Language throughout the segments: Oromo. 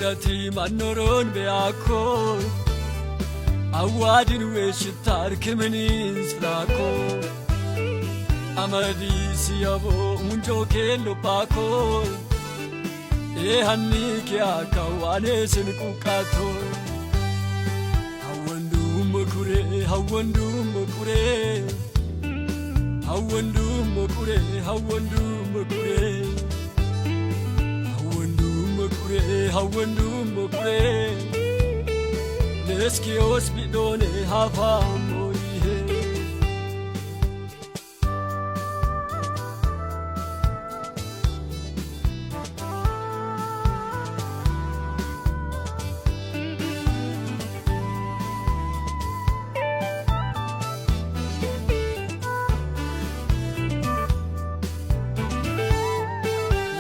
gudati manoron beako awadin weshitar kimenin slako amadi siyabo munjo kelo pako hanni kya kawane sin kukato hawandu mukure hawandu mukure hawandu mukure hawandu mukure hawandu mukure hawandu mukure neski hospidone hafa moihe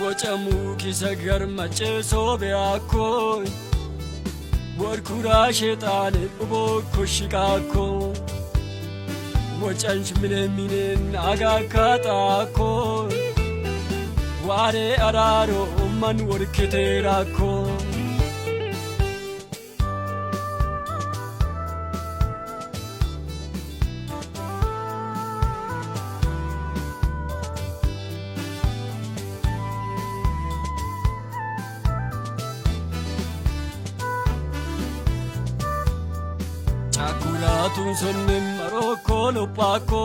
Wachamu kisagar mache sobe akoi Warkura shetane ubo kushikako Wachanch minen agakata akoi Ware araro man warkiterako Akuratun sonnim maroko lopako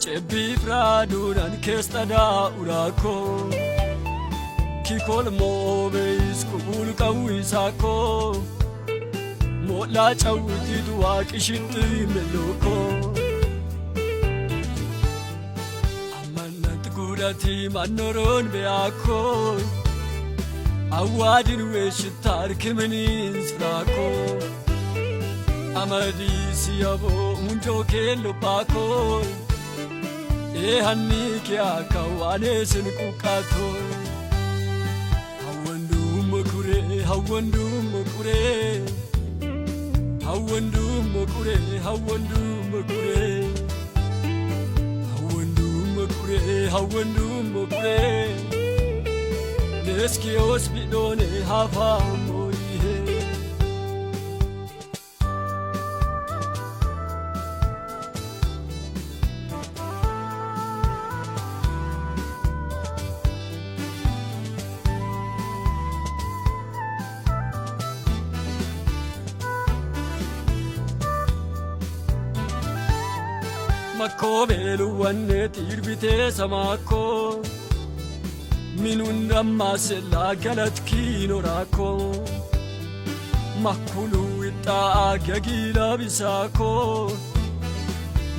Chebi pradunan kestada urako Kikol mobeis kubul kawisako Mola chawti duwa kishiti meloko Amanat gudati manoron beako Awadin weshitar kimenin slako amadi siyabo munjo kelo pako hanni kya kawane sin kukato hawandu mukure hawandu mukure hawandu mukure hawandu mukure hawandu mukure hawandu mukure neski hospidone hafa moihe Makko belu wanne tirbite samako minunda masela galat kinorako makulu ita agagila bisako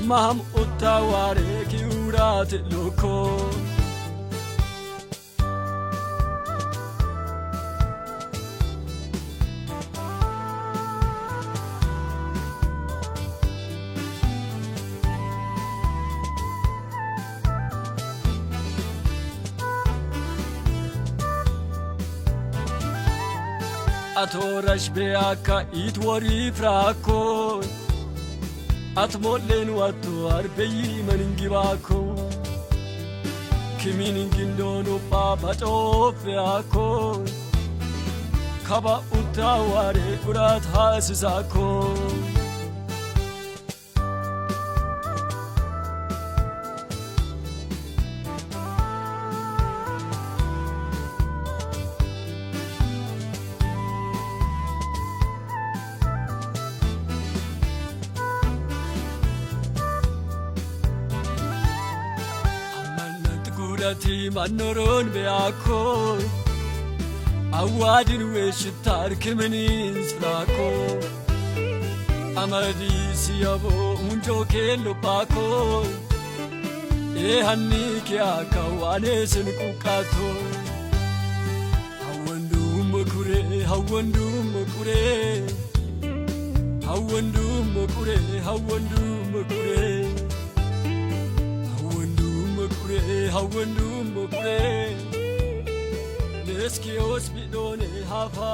maham utaware kiurat loko Atorash beaka itwari frako Atmolen watu arbeyi maningibako Kiminingindonu papa tofeako Kaba utaware kurat hasisako gudati manoron beako awadin weshitar kimenin slako amadi siyabo munjo kelo pako hanni kya kawane sin kukato hawandu mukure hawandu mukure hawandu mukure hawandu mukure hawandu mukure neski hospidone hafa